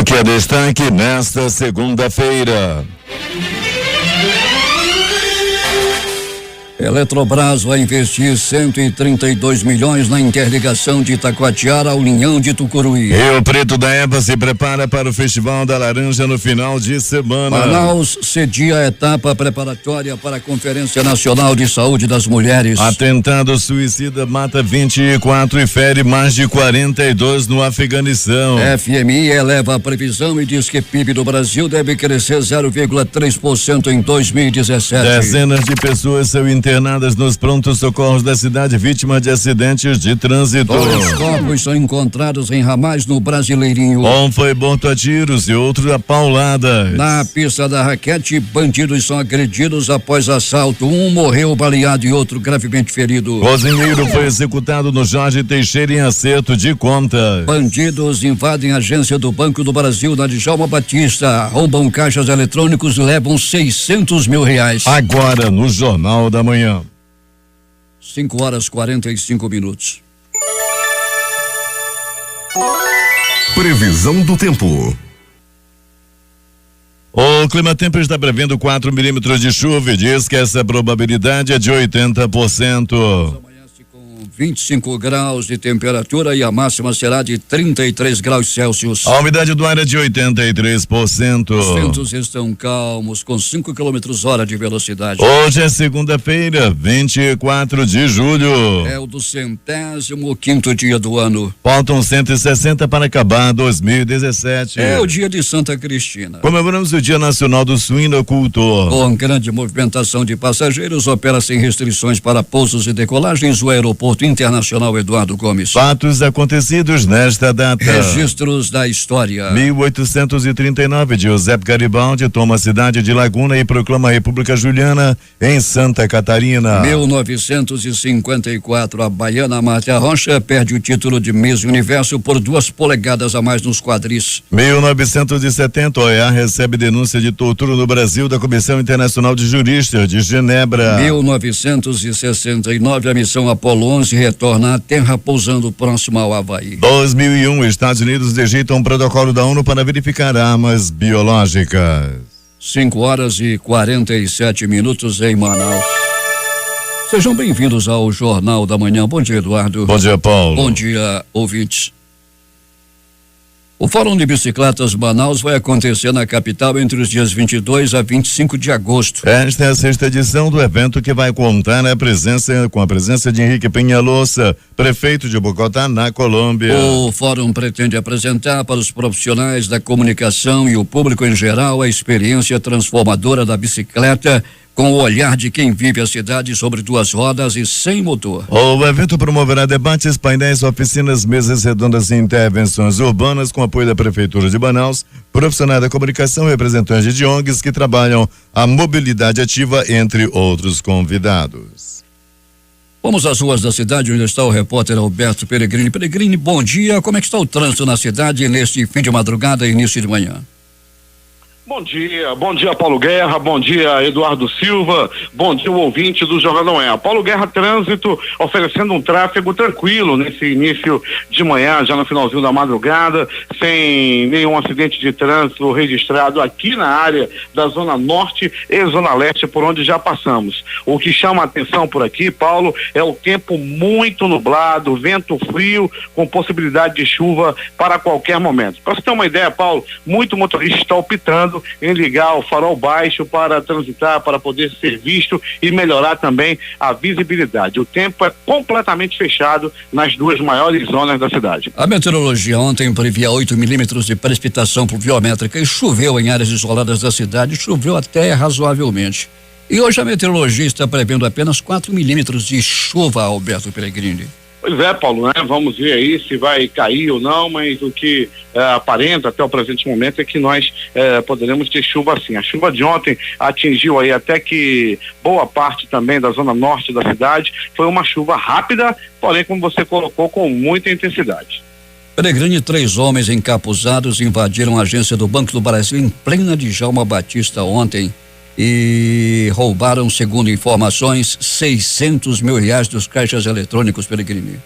O que é destaque nesta segunda-feira? Eletrobras vai investir 132 milhões na interligação de Itacoatiara ao Linhão de Tucuruí. Rio Preto da Eva se prepara para o Festival da Laranja no final de semana. Manaus cedia a etapa preparatória para a Conferência Nacional de Saúde das Mulheres. Atentado suicida mata 24 e fere mais de 42 no Afeganistão. FMI eleva a previsão e diz que PIB do Brasil deve crescer 0,3% em 2017. Dezenas de pessoas são internadas nos prontos socorros da cidade vítima de acidentes de trânsito. 2 corpos são encontrados em ramais no Brasileirinho. Um foi morto a tiros e outro a pauladas. Na pista da raquete, bandidos são agredidos após assalto. Um morreu baleado e outro gravemente ferido. Cozinheiro foi executado no Jorge Teixeira em acerto de contas. Bandidos invadem a agência do Banco do Brasil na Djalma Batista, roubam caixas eletrônicos e levam R$600 mil. Agora no Jornal da Manhã. 5:45. Previsão do tempo. O Climatempo está prevendo 4 milímetros de chuva e diz que essa probabilidade é de 80%. 25 graus de temperatura e a máxima será de 33 graus Celsius. A umidade do ar é de 83%. Os ventos estão calmos, com 5 km/h de velocidade. Hoje é segunda-feira, 24 de julho. É o do 105º dia do ano. Faltam 160 para acabar 2017. É o dia de Santa Cristina. Comemoramos o Dia Nacional do Suinocultor. Com grande movimentação de passageiros, opera sem restrições para pousos e decolagens o aeroporto Internacional Eduardo Gomes. Fatos acontecidos nesta data. Registros da história. 1839, Giuseppe Garibaldi toma a cidade de Laguna e proclama a República Juliana em Santa Catarina. 1954, a baiana Márcia Rocha perde o título de Miss Universo por 2 polegadas a mais nos quadris. 1970, a OEA recebe denúncia de tortura no Brasil da Comissão Internacional de Juristas de Genebra. 1969, a missão Apollo 11 retorna à Terra pousando próximo ao Havaí. 2001, Estados Unidos rejeitam um protocolo da ONU para verificar armas biológicas. 5:47 em Manaus. Sejam bem-vindos ao Jornal da Manhã. Bom dia, Eduardo. Bom dia, Paulo. Bom dia, ouvintes. O Fórum de Bicicletas Manaus vai acontecer na capital entre os dias 22 a 25 de agosto. Esta é a 6ª edição do evento, que vai contar com a presença de Henrique Peñalosa, prefeito de Bogotá, na Colômbia. O fórum pretende apresentar para os profissionais da comunicação e o público em geral a experiência transformadora da bicicleta, com o olhar de quem vive a cidade sobre 2 rodas e sem motor. O evento promoverá debates, painéis, oficinas, mesas redondas e intervenções urbanas com apoio da Prefeitura de Manaus, profissionais da comunicação, representantes de ONGs que trabalham a mobilidade ativa, entre outros convidados. Vamos às ruas da cidade, onde está o repórter Alberto Peregrini. Peregrini, bom dia. Como é que está o trânsito na cidade neste fim de madrugada e início de manhã? Bom dia Paulo Guerra, bom dia Eduardo Silva, bom dia o ouvinte do Jornal Não É. Paulo Guerra, trânsito oferecendo um tráfego tranquilo nesse início de manhã, já no finalzinho da madrugada, sem nenhum acidente de trânsito registrado aqui na área da Zona Norte e Zona Leste, por onde já passamos. O que chama a atenção por aqui, Paulo, é o tempo muito nublado, vento frio, com possibilidade de chuva para qualquer momento. Para você ter uma ideia, Paulo, muito motorista está optando em ligar o farol baixo para transitar, para poder ser visto e melhorar também a visibilidade. O tempo é completamente fechado nas 2 maiores zonas da cidade. A meteorologia ontem previa 8 milímetros de precipitação pluviométrica e choveu em áreas isoladas da cidade, choveu até razoavelmente. E hoje a meteorologia está prevendo apenas 4 milímetros de chuva, Alberto Peregrini. Pois é, Paulo, né? Vamos ver aí se vai cair ou não, mas o que aparenta até o presente momento é que nós poderemos ter chuva assim. A chuva de ontem atingiu aí até que boa parte também da zona norte da cidade. Foi uma chuva rápida, porém, como você colocou, com muita intensidade. Peregrini, 3 homens encapuzados invadiram a agência do Banco do Brasil em plena Djalma Batista ontem e roubaram, segundo informações, R$600 mil dos caixas eletrônicos, Peregrini.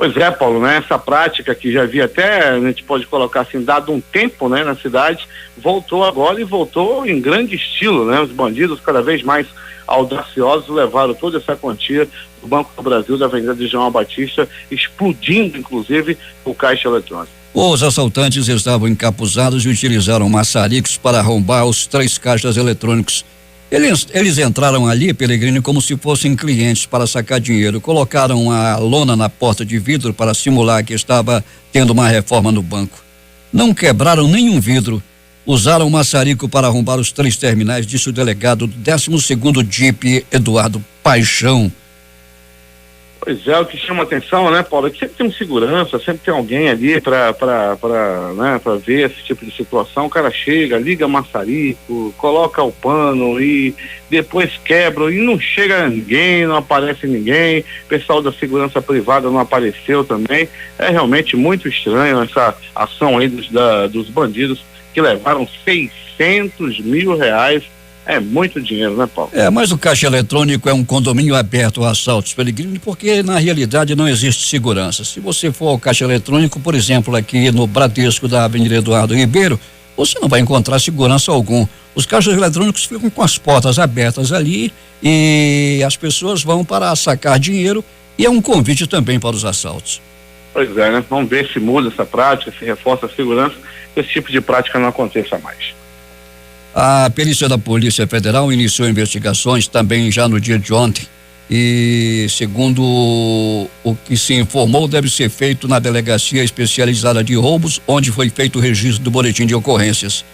Pois é, Paulo, né? Essa prática que já havia até, a gente pode colocar assim, dado um tempo, né, na cidade, voltou agora e voltou em grande estilo, né? Os bandidos cada vez mais audaciosos levaram toda essa quantia do Banco do Brasil da Avenida de João Batista, explodindo inclusive o caixa eletrônico. Os assaltantes estavam encapuzados e utilizaram maçaricos para arrombar os 3 caixas eletrônicos. Eles entraram ali, Pellegrini, como se fossem clientes para sacar dinheiro. Colocaram a lona na porta de vidro para simular que estava tendo uma reforma no banco. Não quebraram nenhum vidro. Usaram o maçarico para arrombar os 3 terminais, disse o delegado do 12º DIP, Eduardo Paixão. Pois é, o que chama atenção, né, Paulo, é que sempre tem um segurança, sempre tem alguém ali para ver esse tipo de situação. O cara chega, liga maçarico, coloca o pano e depois quebra e não chega ninguém, não aparece ninguém. O pessoal da segurança privada não apareceu também. É realmente muito estranho essa ação aí dos bandidos que levaram R$600 mil. É muito dinheiro, né, Paulo? Mas o caixa eletrônico é um condomínio aberto a assaltos, Pellegrini, porque na realidade não existe segurança. Se você for ao caixa eletrônico, por exemplo, aqui no Bradesco da Avenida Eduardo Ribeiro, você não vai encontrar segurança algum. Os caixas eletrônicos ficam com as portas abertas ali e as pessoas vão para sacar dinheiro e é um convite também para os assaltos. Pois é, né? Vamos ver se muda essa prática, se reforça a segurança, que esse tipo de prática não aconteça mais. A perícia da Polícia Federal iniciou investigações também já no dia de ontem e, segundo o que se informou, deve ser feito na Delegacia Especializada de Roubos, onde foi feito o registro do boletim de ocorrências.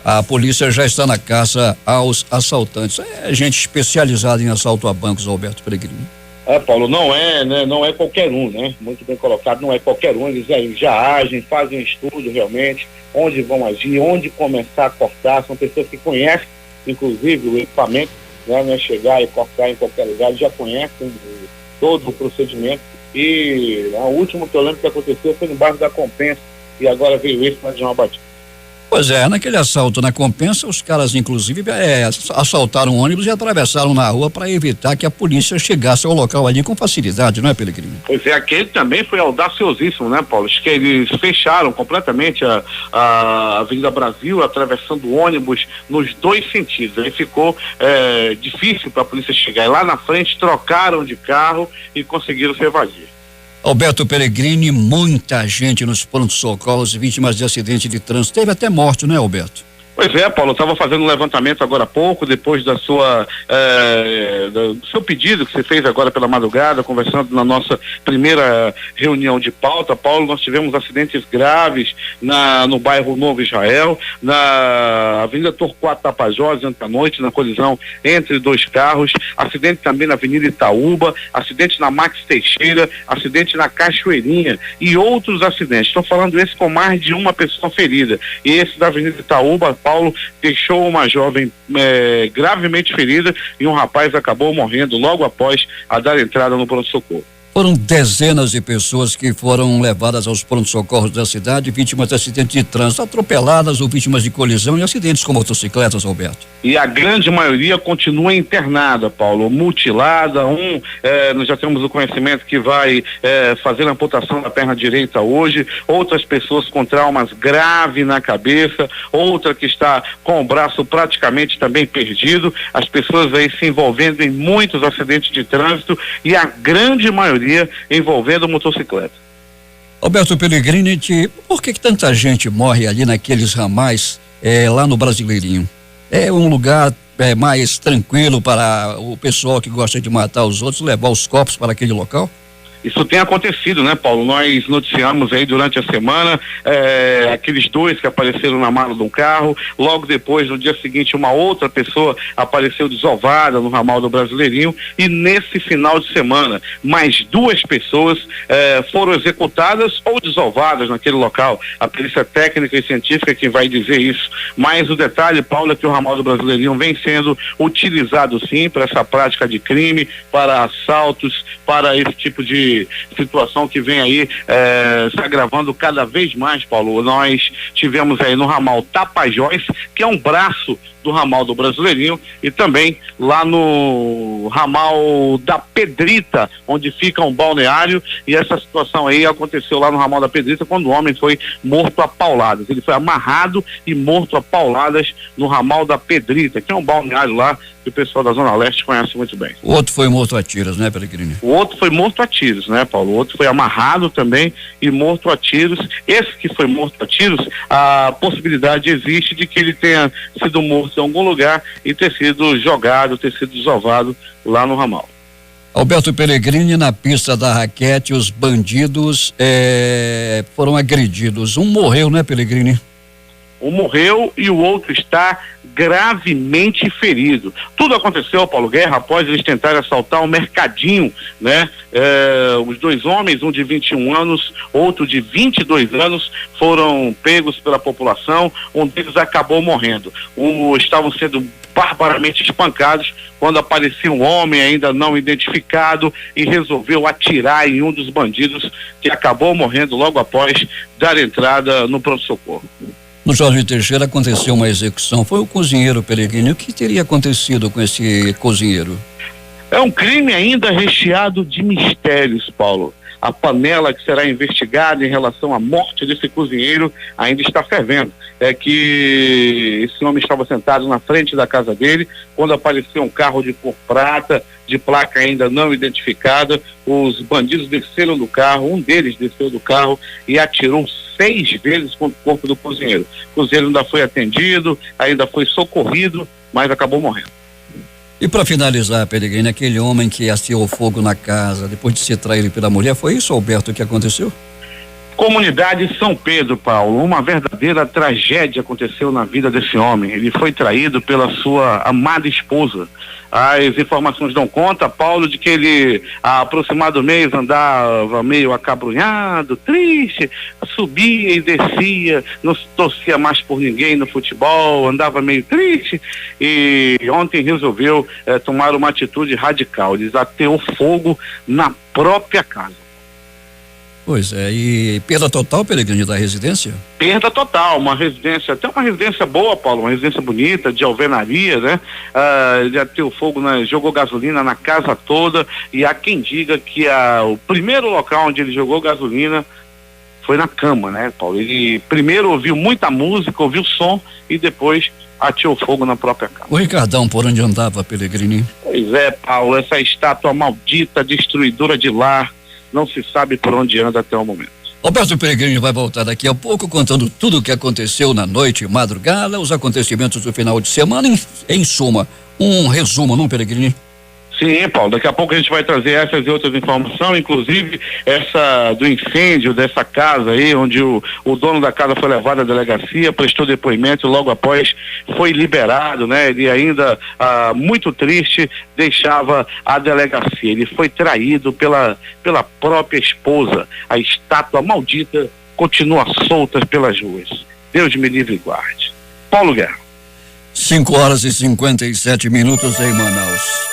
A polícia já está na caça aos assaltantes. É gente especializada em assalto a bancos, Alberto Pellegrini. Paulo, não é qualquer um, né? Muito bem colocado, não é qualquer um, eles já agem, fazem um estudo realmente, onde vão agir, onde começar a cortar, são pessoas que conhecem, inclusive, o equipamento, né? Não é chegar e cortar em qualquer lugar, eles já conhecem todo o procedimento e o último que eu lembro que aconteceu foi no bairro da Compensa e agora veio esse na João Batista. Pois é, naquele assalto na Compensa, os caras inclusive assaltaram um ônibus e atravessaram na rua para evitar que a polícia chegasse ao local ali com facilidade, não é, Pellegrini? Pois é, aquele também foi audaciosíssimo, né, Paulo? Acho que eles fecharam completamente a Avenida Brasil, atravessando o ônibus nos 2 sentidos. Aí ficou difícil para a polícia chegar. E lá na frente trocaram de carro e conseguiram se evadir. Alberto Pellegrini, muita gente nos pronto-socorros, vítimas de acidente de trânsito. Teve até morte, não é, Alberto? Pois é, Paulo, eu estava fazendo um levantamento agora há pouco, depois do seu pedido que você fez agora pela madrugada, conversando na nossa primeira reunião de pauta. Paulo, nós tivemos acidentes graves no bairro Novo Israel, na Avenida Torquato Tapajós, ontem à noite, na colisão entre 2 carros, acidente também na Avenida Itaúba, acidente na Max Teixeira, acidente na Cachoeirinha e outros acidentes. Estou falando esse com mais de uma pessoa ferida. E esse da Avenida Itaúba, Paulo, deixou uma jovem gravemente ferida e um rapaz acabou morrendo logo após a dar entrada no pronto-socorro. Foram dezenas de pessoas que foram levadas aos pronto-socorros da cidade, vítimas de acidentes de trânsito, atropeladas ou vítimas de colisão e acidentes com motocicletas, Alberto. E a grande maioria continua internada, Paulo, mutilada. Nós já temos o conhecimento que vai fazer a amputação da perna direita hoje, outras pessoas com traumas graves na cabeça, outra que está com o braço praticamente também perdido, as pessoas aí se envolvendo em muitos acidentes de trânsito e a grande maioria envolvendo motocicleta. Alberto Pellegrini, por que tanta gente morre ali naqueles ramais lá no Brasileirinho? É um lugar mais tranquilo para o pessoal que gosta de matar os outros, levar os corpos para aquele local? Isso tem acontecido, né, Paulo? Nós noticiamos aí durante a semana aqueles 2 que apareceram na mala de um carro. Logo depois, no dia seguinte, uma outra pessoa apareceu desovada no ramal do Brasileirinho. E nesse final de semana, mais 2 pessoas foram executadas ou desovadas naquele local. A perícia técnica e científica que vai dizer isso. Mas o detalhe, Paulo, é que o ramal do Brasileirinho vem sendo utilizado sim para essa prática de crime, para assaltos, para esse tipo de situação que vem aí se agravando cada vez mais, Paulo. Nós tivemos aí no ramal Tapajós, que é um braço do ramal do Brasileirinho e também lá no ramal da Pedrita, onde fica um balneário, e essa situação aí aconteceu lá no ramal da Pedrita quando o homem foi morto a pauladas. Ele foi amarrado e morto a pauladas no ramal da Pedrita, que é um balneário lá que o pessoal da Zona Leste conhece muito bem. O outro foi morto a tiros, né, Peregrini? O outro foi morto a tiros, né, Paulo? O outro foi amarrado também e morto a tiros. Esse que foi morto a tiros, a possibilidade existe de que ele tenha sido morto em algum lugar e ter sido jogado, ter sido desovado lá no ramal. Alberto Peregrini, na pista da raquete, os bandidos foram agredidos. Um morreu, né, Peregrini? Um morreu e o outro está gravemente ferido. Tudo aconteceu, Paulo Guerra, após eles tentarem assaltar um mercadinho, né? Os dois homens, um de 21 anos, outro de 22 anos, foram pegos pela população. Um deles acabou morrendo. Estavam sendo barbaramente espancados quando apareceu um homem ainda não identificado e resolveu atirar em um dos bandidos, que acabou morrendo logo após dar entrada no pronto-socorro. No Jorge Teixeira aconteceu uma execução, foi o cozinheiro Peregrini. O que teria acontecido com esse cozinheiro? É um crime ainda recheado de mistérios, Paulo. A panela que será investigada em relação à morte desse cozinheiro ainda está fervendo. É que esse homem estava sentado na frente da casa dele, quando apareceu um carro de cor prata, de placa ainda não identificada. Os bandidos desceram do carro, um deles desceu do carro e atirou 6 vezes contra o corpo do cozinheiro. O cozinheiro ainda foi atendido, ainda foi socorrido, mas acabou morrendo. E para finalizar, Peregrini, aquele homem que ateou fogo na casa depois de ser traído pela mulher, foi isso, Alberto, que aconteceu? Comunidade São Pedro, Paulo, uma verdadeira tragédia aconteceu na vida desse homem. Ele foi traído pela sua amada esposa. As informações dão conta, Paulo, de que ele há aproximado mês andava meio acabrunhado, triste, subia e descia, não se torcia mais por ninguém no futebol, andava meio triste, e ontem resolveu tomar uma atitude radical. Ele ateou fogo na própria casa. Pois é, e perda total, Peregrini, da residência? Perda total, uma residência, até uma residência boa, Paulo, uma residência bonita, de alvenaria, né? Ele ateou fogo, jogou gasolina na casa toda, e há quem diga que o primeiro local onde ele jogou gasolina foi na cama, né, Paulo? Ele primeiro ouviu muita música, ouviu som, e depois ateou fogo na própria cama. O Ricardão, por onde andava, Peregrini? Pois é, Paulo, essa estátua maldita, destruidora de lar, não se sabe por onde anda até o momento. Alberto Peregrini vai voltar daqui a pouco contando tudo o que aconteceu na noite e madrugada, os acontecimentos do final de semana, em suma, um resumo, não, Peregrini? Sim, Paulo, daqui a pouco a gente vai trazer essas e outras informações, inclusive essa do incêndio dessa casa aí, onde o dono da casa foi levado à delegacia, prestou depoimento e logo após foi liberado, né? Ele ainda, muito triste, deixava a delegacia. Ele foi traído pela própria esposa. A estátua maldita continua solta pelas ruas. Deus me livre e guarde. Paulo Guerra. 5:57 em Manaus.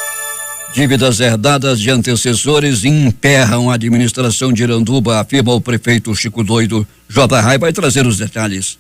Dívidas herdadas de antecessores emperram a administração de Iranduba, afirma o prefeito Chico Doido. J. Rai vai trazer os detalhes.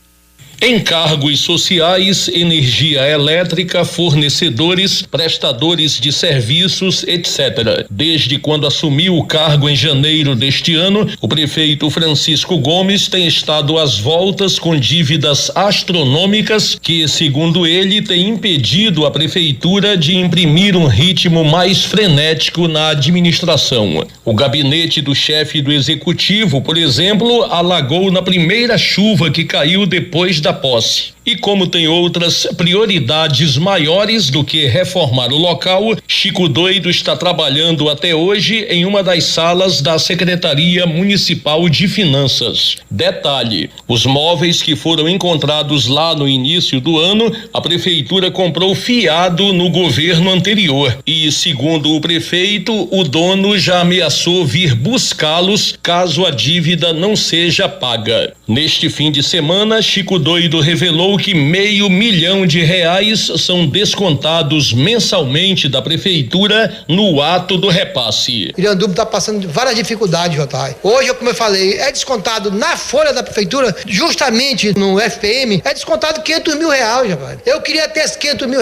Encargos sociais, energia elétrica, fornecedores, prestadores de serviços, etc. Desde quando assumiu o cargo em janeiro deste ano, o prefeito Francisco Gomes tem estado às voltas com dívidas astronômicas que, segundo ele, tem impedido a prefeitura de imprimir um ritmo mais frenético na administração. O gabinete do chefe do executivo, por exemplo, alagou na primeira chuva que caiu depois da posse. E como tem outras prioridades maiores do que reformar o local, Chico Doido está trabalhando até hoje em uma das salas da Secretaria Municipal de Finanças. Detalhe: os móveis que foram encontrados lá no início do ano, a prefeitura comprou fiado no governo anterior e, segundo o prefeito, o dono já ameaçou vir buscá-los caso a dívida não seja paga. Neste fim de semana, Chico Doido revelou informou que R$500 mil são descontados mensalmente da prefeitura no ato do repasse. Iranduba está passando várias dificuldades, J. Hoje, como eu falei, é descontado na folha da prefeitura, justamente no FPM, é descontado R$500 mil, rapaz. Eu queria ter esses R$500 mil,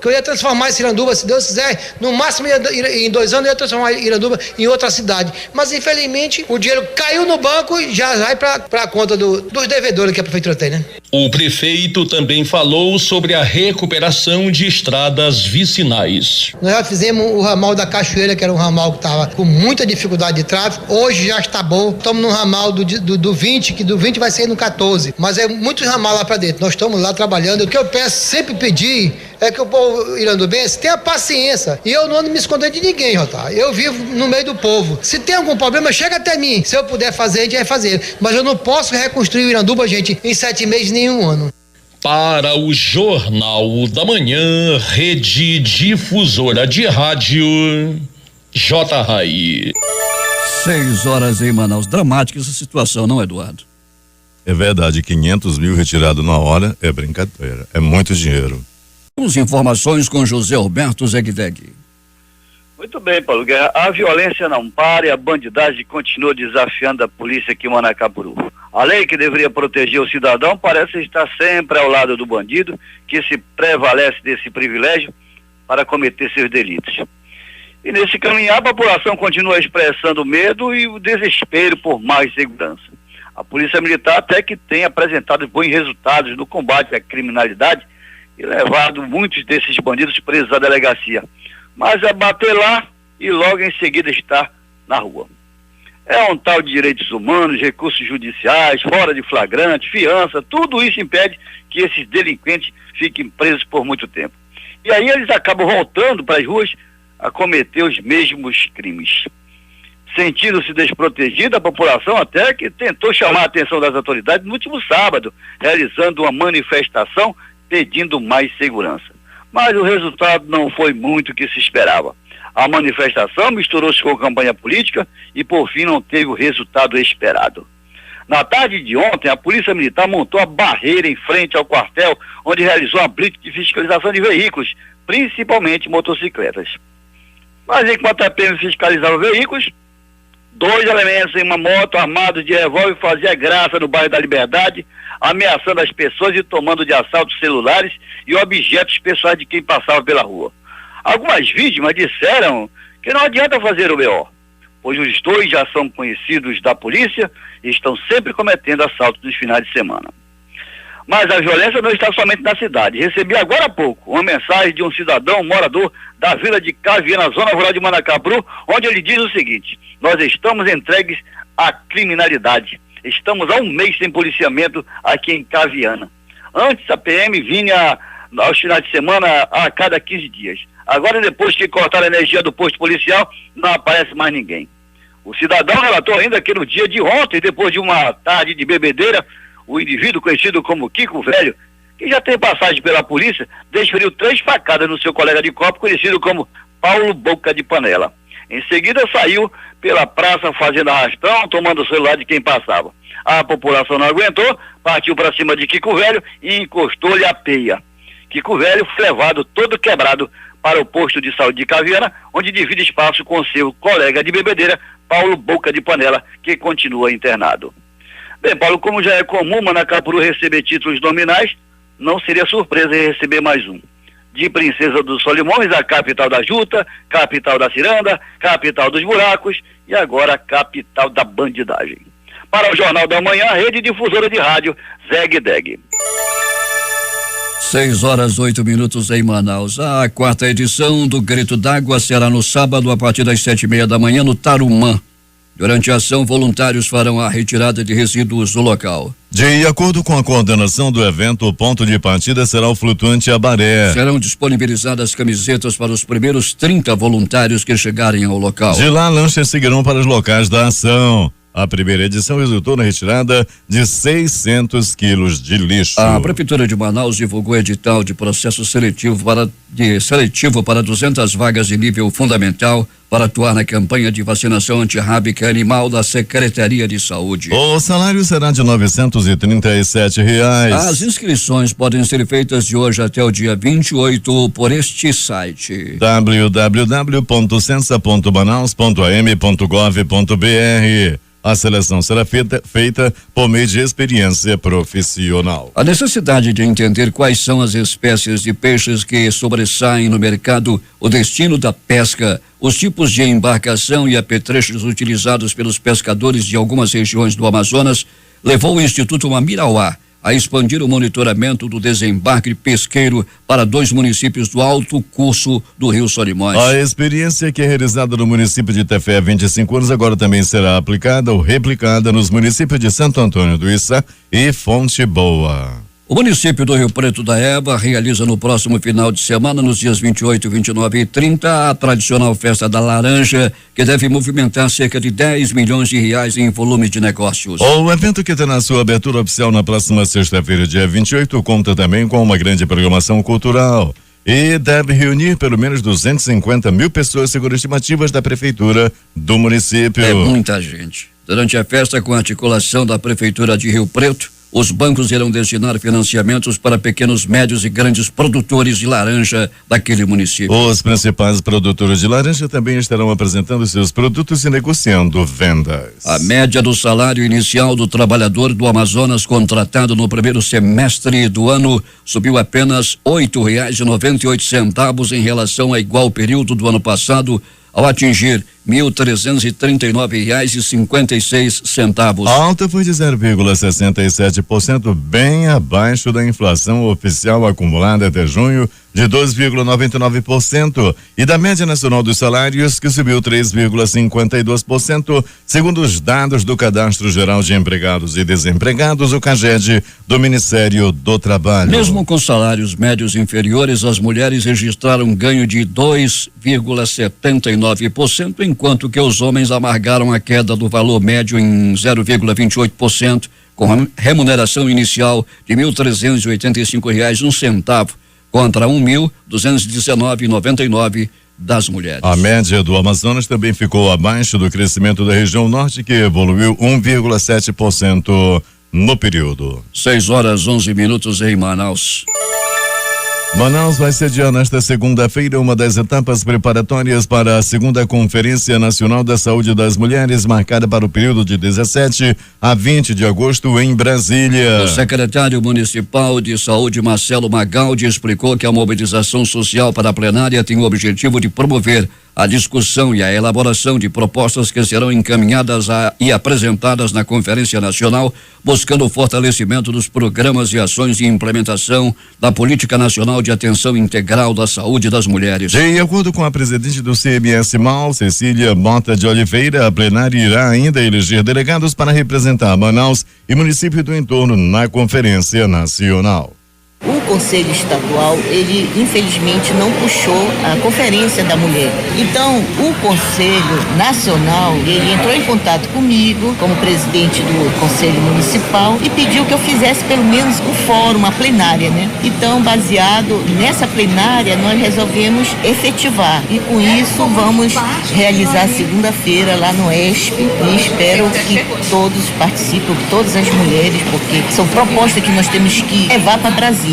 que eu ia transformar esse Iranduba, se Deus quiser, no máximo em 2 anos eu ia transformar Iranduba em outra cidade. Mas infelizmente o dinheiro caiu no banco e já vai para a conta dos devedores que a prefeitura tem, né? O prefeito também falou sobre a recuperação de estradas vicinais. Nós já fizemos o ramal da Cachoeira, que era um ramal que estava com muita dificuldade de tráfego. Hoje já está bom. Estamos no ramal do 20, que do 20 vai ser no 14. Mas é muito ramal lá para dentro. Nós estamos lá trabalhando. O que eu peço, sempre pedir, é que o povo irandubense tenha paciência. E eu não ando me escondendo de ninguém, Jota. Eu vivo no meio do povo. Se tem algum problema, chega até mim. Se eu puder fazer, a gente vai fazer. Mas eu não posso reconstruir o Iranduba, gente, em 7 meses nem 1 ano. Para o Jornal da Manhã, Rede Difusora de Rádio, J. Rai. 6 horas em Manaus. Dramática essa situação, não, Eduardo? É verdade, R$500 mil retirado na hora é brincadeira, é muito dinheiro. Temos informações com José Roberto Zegdeg. Muito bem, Paulo Guerra. A violência não para e a bandidagem continua desafiando a polícia aqui em Manacapuru. A lei que deveria proteger o cidadão parece estar sempre ao lado do bandido, que se prevalece desse privilégio para cometer seus delitos. E nesse caminhar, a população continua expressando medo e o desespero por mais segurança. A Polícia Militar até que tem apresentado bons resultados no combate à criminalidade e levado muitos desses bandidos presos à delegacia. Mas é bater lá e logo em seguida estar na rua. É um tal de direitos humanos, recursos judiciais, fora de flagrante, fiança, tudo isso impede que esses delinquentes fiquem presos por muito tempo. E aí eles acabam voltando para as ruas a cometer os mesmos crimes. Sentindo-se desprotegida, a população até que tentou chamar a atenção das autoridades no último sábado, realizando uma manifestação pedindo mais segurança. Mas o resultado não foi muito o que se esperava. A manifestação misturou-se com a campanha política e por fim não teve o resultado esperado. Na tarde de ontem, a Polícia Militar montou a barreira em frente ao quartel, onde realizou uma blitz de fiscalização de veículos, principalmente motocicletas. Mas enquanto a PM fiscalizava veículos, 2 elementos em uma moto armados de revólver faziam graça no bairro da Liberdade, ameaçando as pessoas e tomando de assalto celulares e objetos pessoais de quem passava pela rua. Algumas vítimas disseram que não adianta fazer o BO, pois os 2 já são conhecidos da polícia e estão sempre cometendo assaltos nos finais de semana. Mas a violência não está somente na cidade. Recebi agora há pouco uma mensagem de um cidadão morador da vila de Caviana, zona rural de Manacapuru, onde ele diz o seguinte: nós estamos entregues à criminalidade. Estamos há 1 mês sem policiamento aqui em Caviana. Antes a PM vinha aos finais de semana a cada 15 dias. Agora, depois que cortaram a energia do posto policial, não aparece mais ninguém. O cidadão relatou ainda que no dia de ontem, depois de uma tarde de bebedeira, o indivíduo conhecido como Kiko Velho, que já tem passagem pela polícia, desferiu 3 facadas no seu colega de copo, conhecido como Paulo Boca de Panela. Em seguida saiu pela praça fazendo arrastão, tomando o celular de quem passava. A população não aguentou, partiu para cima de Kiko Velho e encostou-lhe a peia. Kiko Velho foi levado todo quebrado para o posto de saúde de Caviana, onde divide espaço com seu colega de bebedeira, Paulo Boca de Panela, que continua internado. Bem, Paulo, como já é comum Manacapuru receber títulos nominais, não seria surpresa em receber mais um. De Princesa dos Solimões, a capital da juta, capital da ciranda, capital dos buracos e agora a capital da bandidagem. Para o Jornal da Manhã, Rede Difusora de Rádio, Zegdeg. 6 horas 8 minutos em Manaus. A 4ª edição do Grito d'Água será no sábado a partir das 7:30 da manhã no Tarumã. Durante a ação, voluntários farão a retirada de resíduos do local. De acordo com a coordenação do evento, o ponto de partida será o flutuante Abaré. Serão disponibilizadas camisetas para os primeiros 30 voluntários que chegarem ao local. De lá, lanchas seguirão para os locais da ação. A primeira edição resultou na retirada de 600 quilos de lixo. A Prefeitura de Manaus divulgou edital de processo seletivo para 200 vagas de nível fundamental para atuar na campanha de vacinação antirrábica animal da Secretaria de Saúde. O salário será de R$ 937. As inscrições podem ser feitas de hoje até o dia 28 por este site. www.censa.manaus.am.gov.br. A seleção será feita por meio de experiência profissional. A necessidade de entender quais são as espécies de peixes que sobressaem no mercado, o destino da pesca, os tipos de embarcação e apetrechos utilizados pelos pescadores de algumas regiões do Amazonas levou o Instituto Mamirauá a expandir o monitoramento do desembarque pesqueiro para 2 municípios do alto curso do Rio Solimões. A experiência, que é realizada no município de Tefé há 25 anos, agora também será aplicada ou replicada nos municípios de Santo Antônio do Içá e Fonte Boa. O município do Rio Preto da Eva realiza no próximo final de semana, nos dias 28, 29 e 30, a tradicional Festa da Laranja, que deve movimentar cerca de 10 milhões de reais em volume de negócios. O evento, que terá sua abertura oficial na próxima sexta-feira, dia 28, conta também com uma grande programação cultural e deve reunir pelo menos 250 mil pessoas, segundo estimativas da Prefeitura do município. É muita gente. Durante a festa, com a articulação da Prefeitura de Rio Preto, os bancos irão destinar financiamentos para pequenos, médios e grandes produtores de laranja daquele município. Os principais produtores de laranja também estarão apresentando seus produtos e negociando vendas. A média do salário inicial do trabalhador do Amazonas contratado no primeiro semestre do ano subiu apenas R$8,98 em relação ao igual período do ano passado, ao atingir R$1.339,56. A alta foi de 0,67%, bem abaixo da inflação oficial acumulada até junho, de 2,99%, e da média nacional dos salários, que subiu 3,52%, segundo os dados do Cadastro Geral de Empregados e Desempregados, o CAGED, do Ministério do Trabalho. Mesmo com salários médios inferiores, as mulheres registraram um ganho de 2,79%, enquanto que os homens amargaram a queda do valor médio em 0,28%, com remuneração inicial de R$1.385,01, contra R$1.219,99 das mulheres. A média do Amazonas também ficou abaixo do crescimento da região norte, que evoluiu 1,7% no período. 6h11 em Manaus. Manaus vai sediar nesta segunda-feira uma das etapas preparatórias para a segunda Conferência Nacional da Saúde das Mulheres, marcada para o período de 17 a 20 de agosto em Brasília. O secretário municipal de saúde, Marcelo Magaldi, explicou que a mobilização social para a plenária tem o objetivo de promover a discussão e a elaboração de propostas que serão encaminhadas e apresentadas na Conferência Nacional, buscando o fortalecimento dos programas e ações de implementação da Política Nacional de Atenção Integral da Saúde das Mulheres. De acordo com a presidente do CMS MAL, Cecília Mota de Oliveira, a plenária irá ainda eleger delegados para representar Manaus e município do entorno na Conferência Nacional. O Conselho Estadual, ele infelizmente não puxou a Conferência da Mulher. Então, o Conselho Nacional, ele entrou em contato comigo, como presidente do Conselho Municipal, e pediu que eu fizesse pelo menos o fórum, a plenária, né? Então, baseado nessa plenária, nós resolvemos efetivar. E com isso, vamos realizar segunda-feira lá no ESP. E espero que todos participem, todas as mulheres, porque são propostas que nós temos que levar para Brasília.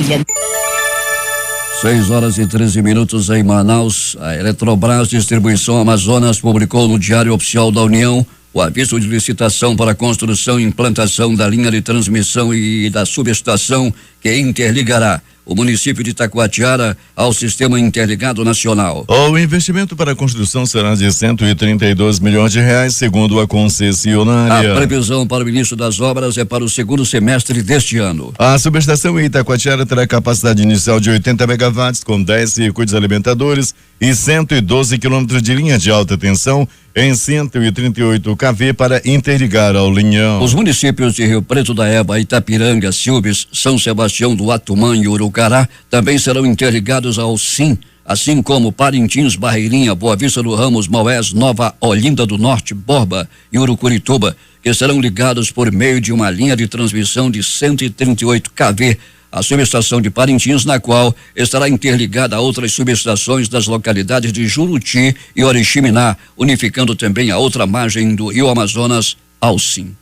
6h13 em Manaus. A Eletrobras Distribuição Amazonas publicou no Diário Oficial da União o aviso de licitação para a construção e implantação da linha de transmissão e da subestação que interligará o município de Itacoatiara ao Sistema Interligado Nacional. O investimento para a construção será de R$132 milhões, segundo a concessionária. A previsão para o início das obras é para o segundo semestre deste ano. A subestação em Itacoatiara terá capacidade inicial de 80 megawatts, com 10 circuitos alimentadores e 112 quilômetros de linha de alta tensão em 138 kV para interligar ao linhão. Os municípios de Rio Preto da Eva, Itapiranga, Silves, São Sebastião do Atumã e Urucará também serão interligados ao SIM, assim como Parintins, Barreirinha, Boa Vista do Ramos, Maués, Nova Olinda do Norte, Borba e Urucurituba, que serão ligados por meio de uma linha de transmissão de 138 kV. A subestação de Parintins, na qual estará interligada a outras subestações das localidades de Juruti e Oriximiná, unificando também a outra margem do Rio Amazonas, Alcim.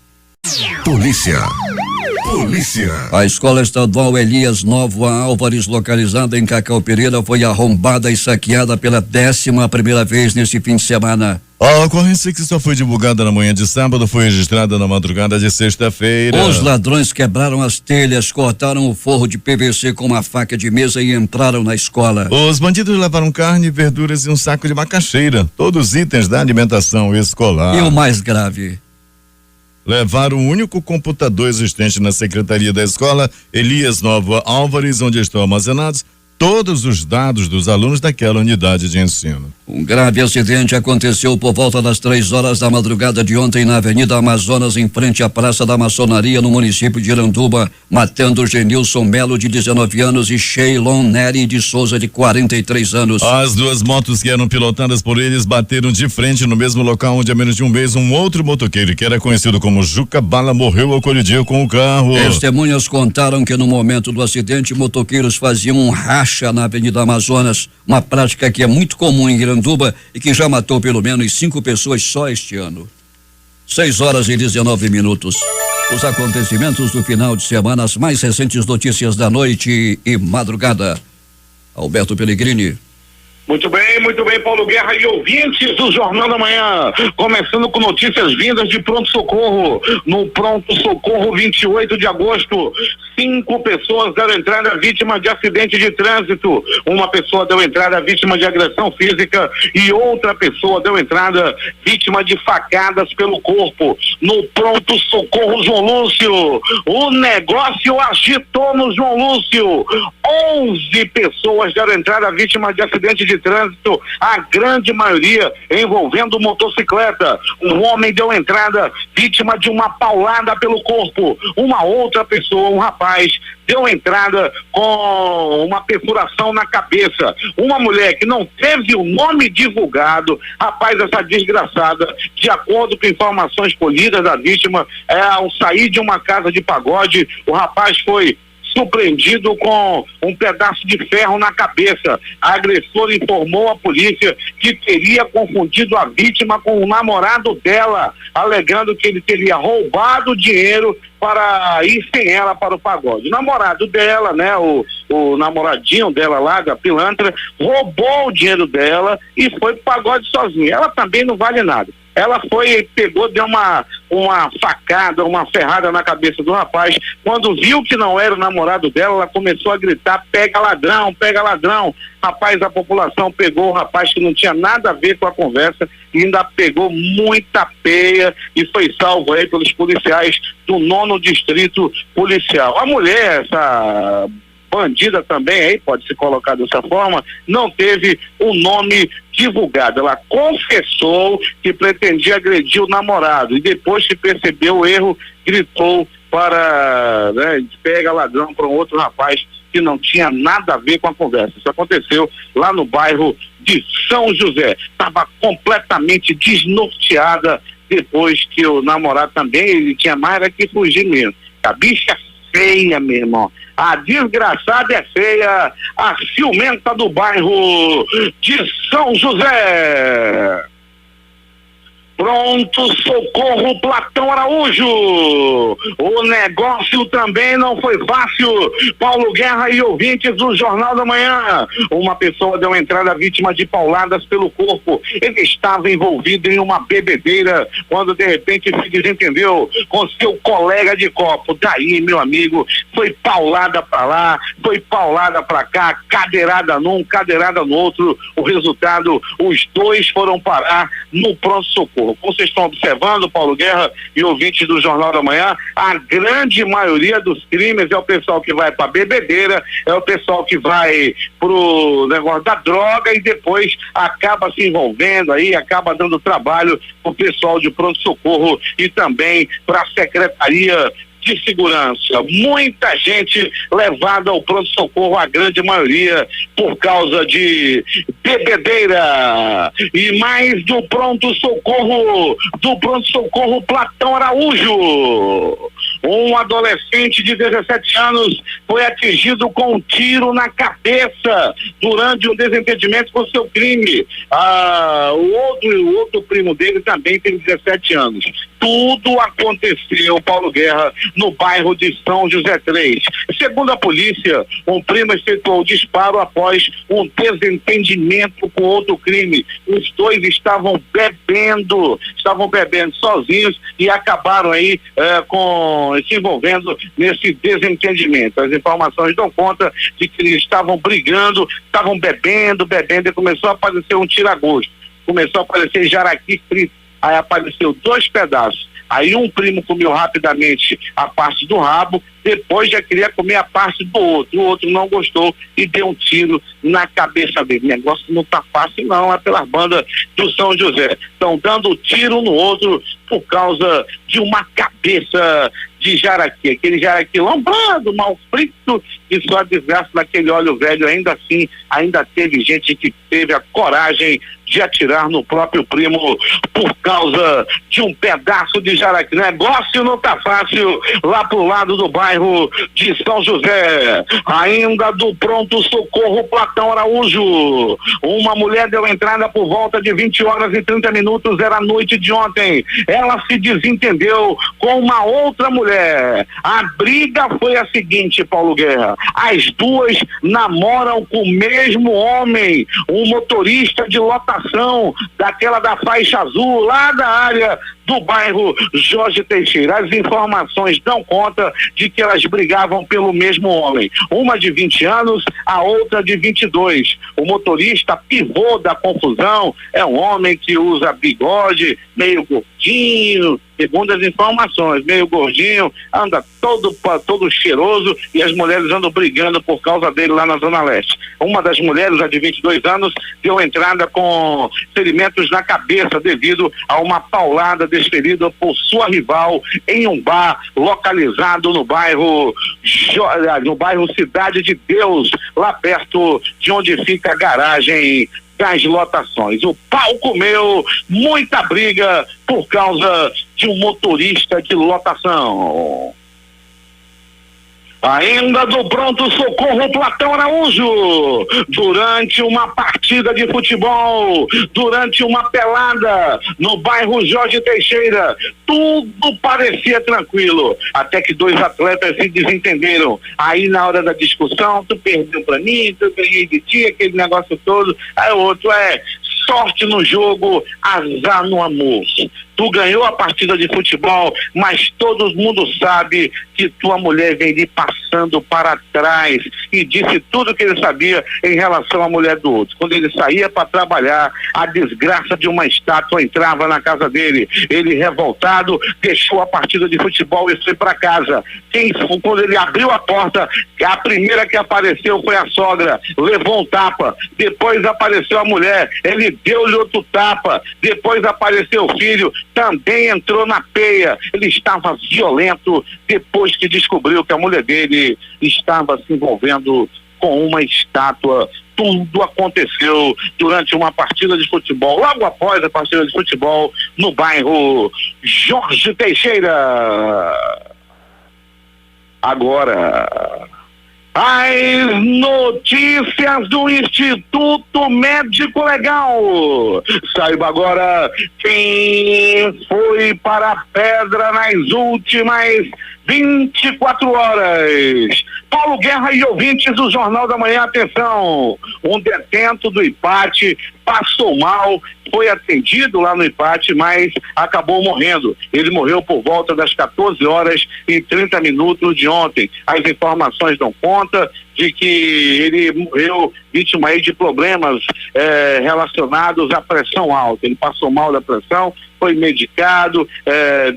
Polícia. A Escola Estadual Elias Novo Álvares, localizada em Cacau Pereira, foi arrombada e saqueada pela 11ª vez nesse fim de semana. A ocorrência, que só foi divulgada na manhã de sábado, foi registrada na madrugada de sexta-feira. Os ladrões quebraram as telhas, cortaram o forro de PVC com uma faca de mesa e entraram na escola. Os bandidos levaram carne, verduras e um saco de macaxeira, todos itens da alimentação escolar. E o mais grave: levaram o único computador existente na secretaria da escola Elias Novo Álvares, onde estão armazenados todos os dados dos alunos daquela unidade de ensino. Um grave acidente aconteceu por volta das 3h da madrugada de ontem na Avenida Amazonas, em frente à Praça da Maçonaria, no município de Iranduba, matando Genilson Melo, de 19 anos, e Sheilon Nery de Souza, de 43 anos. As duas motos que eram pilotadas por eles bateram de frente no mesmo local onde há menos de um mês um outro motoqueiro, que era conhecido como Juca Bala, morreu ao colidir com o carro. Testemunhas contaram que no momento do acidente, motoqueiros faziam um racha na Avenida Amazonas, uma prática que é muito comum em Iranduba e que já matou pelo menos 5 pessoas só este ano. 6h19. Os acontecimentos do final de semana, as mais recentes notícias da noite e madrugada. Alberto Pellegrini. Muito bem, Paulo Guerra e ouvintes do Jornal da Manhã, começando com notícias vindas de pronto-socorro. No pronto-socorro, 28 de agosto, 5 pessoas deram entrada vítima de acidente de trânsito, uma pessoa deu entrada vítima de agressão física e outra pessoa deu entrada vítima de facadas pelo corpo. No pronto-socorro João Lúcio, o negócio agitou no João Lúcio. 11 pessoas deram entrada vítima de acidente de trânsito, a grande maioria envolvendo motocicleta. Um homem deu entrada vítima de uma paulada pelo corpo. Uma outra pessoa, um rapaz, deu entrada com uma perfuração na cabeça. Uma mulher que não teve o nome divulgado. Rapaz, essa desgraçada, de acordo com informações colhidas da vítima, ao sair de uma casa de pagode, o rapaz foi surpreendido com um pedaço de ferro na cabeça. A agressora informou à polícia que teria confundido a vítima com o namorado dela, alegando que ele teria roubado o dinheiro para ir sem ela para o pagode. O namorado dela, né, o namoradinho dela lá, da pilantra, roubou o dinheiro dela e foi para o pagode sozinha. Ela também não vale nada. Ela pegou, deu uma facada, uma ferrada na cabeça do rapaz. Quando viu que não era o namorado dela, ela começou a gritar: pega ladrão, pega ladrão. Rapaz, a população pegou o rapaz que não tinha nada a ver com a conversa e ainda pegou muita peia e foi salvo aí pelos policiais do 9º Distrito Policial. A mulher, essa bandida também, aí pode se colocar dessa forma, não teve o nome divulgado. Ela confessou que pretendia agredir o namorado e depois que percebeu o erro, gritou para, pega ladrão, para um outro rapaz que não tinha nada a ver com a conversa. Isso aconteceu lá no bairro de São José. Estava completamente desnorteada depois que o namorado também, ele tinha mais era que fugir mesmo. A bicha é feia, meu irmão. A desgraçada é feia, a ciumenta do bairro de São José. Pronto, socorro, Platão Araújo. O negócio também não foi fácil. Paulo Guerra e ouvintes do Jornal da Manhã. Uma pessoa deu entrada vítima de pauladas pelo corpo. Ele estava envolvido em uma bebedeira quando de repente se desentendeu com seu colega de copo. Daí, meu amigo, foi paulada pra lá, foi paulada pra cá, cadeirada num, cadeirada no outro. O resultado, os dois foram parar no pronto-socorro. Como vocês estão observando, Paulo Guerra e ouvintes do Jornal da Manhã, a grande maioria dos crimes é o pessoal que vai para bebedeira, é o pessoal que vai pro negócio da droga e depois acaba se envolvendo aí, acaba dando trabalho pro pessoal de pronto-socorro e também para a Secretaria de segurança. Muita gente levada ao pronto-socorro, a grande maioria por causa de bebedeira. E mais do pronto-socorro Platão Araújo. Um adolescente de 17 anos foi atingido com um tiro na cabeça durante um desentendimento com seu crime. O outro primo dele também tem 17 anos. Tudo aconteceu, Paulo Guerra, no bairro de São José 3. Segundo a polícia, um primo efetuou o disparo após um desentendimento com outro crime. Os dois estavam bebendo sozinhos e acabaram aí se envolvendo nesse desentendimento. As informações dão conta de que eles estavam brigando, estavam bebendo e começou a aparecer um tira-gosto. Começou a aparecer jaraqui frito. Aí apareceu 2 pedaços. Aí um primo comeu rapidamente a parte do rabo, depois já queria comer a parte do outro. O outro não gostou e deu um tiro na cabeça dele. O negócio não tá fácil não, é pelas bandas do São José. Estão dando tiro no outro por causa de uma cabeça de jaraqui. Aquele jaraqui lambrado, mal frito, e só a desgraça daquele óleo velho. Ainda assim, ainda teve gente que teve a coragem de atirar no próprio primo por causa de um pedaço de jaraqui. Negócio não tá fácil lá pro lado do bairro de São José. Ainda do pronto-socorro Platão Araújo. Uma mulher deu entrada por volta de 20h30, era a noite de ontem. Ela se desentendeu com uma outra mulher. A briga foi a seguinte, Paulo Guerra. As duas namoram com o mesmo homem, um motorista de lotação, daquela da faixa azul, lá da área do bairro Jorge Teixeira. As informações dão conta de que elas brigavam pelo mesmo homem. Uma de 20 anos, a outra de 22. O motorista pivô da confusão é um homem que usa bigode, meio gordinho, segundo as informações, meio gordinho, anda todo cheiroso, e as mulheres andam brigando por causa dele lá na Zona Leste. Uma das mulheres, a de 22 anos, deu entrada com ferimentos na cabeça devido a uma paulada desferida por sua rival em um bar localizado no bairro Cidade de Deus, lá perto de onde fica a garagem das lotações. O pau comeu, muita briga por causa de um motorista de lotação. Ainda do pronto-socorro Platão Araújo, durante uma partida de futebol, durante uma pelada no bairro Jorge Teixeira, tudo parecia tranquilo, até que 2 atletas se desentenderam. Aí na hora da discussão, tu perdeu pra mim, tu ganhei de ti, aquele negócio todo. Aí o outro sorte no jogo, azar no amor. Tu ganhou a partida de futebol, mas todo mundo sabe que tua mulher vem lhe passando para trás, e disse tudo que ele sabia em relação à mulher do outro. Quando ele saía para trabalhar, a desgraça de uma estátua entrava na casa dele. Ele, revoltado, deixou a partida de futebol e foi para casa. Quando ele abriu a porta, a primeira que apareceu foi a sogra, levou um tapa. Depois apareceu a mulher, ele deu-lhe outro tapa. Depois apareceu o filho, também entrou na peia. Ele estava violento depois que descobriu que a mulher dele estava se envolvendo com uma estátua. Tudo aconteceu durante uma partida de futebol, logo após a partida de futebol no bairro Jorge Teixeira. Agora, as notícias do Instituto Médico Legal. Saiba agora quem foi para a pedra nas últimas 24 horas. Paulo Guerra e ouvintes do Jornal da Manhã, atenção. Um detento do Ipate passou mal, foi atendido lá no Ipate, mas acabou morrendo. Ele morreu por volta das 14h30 de ontem. As informações dão conta de que ele morreu vítima aí de problemas relacionados à pressão alta. Ele passou mal da pressão, foi medicado,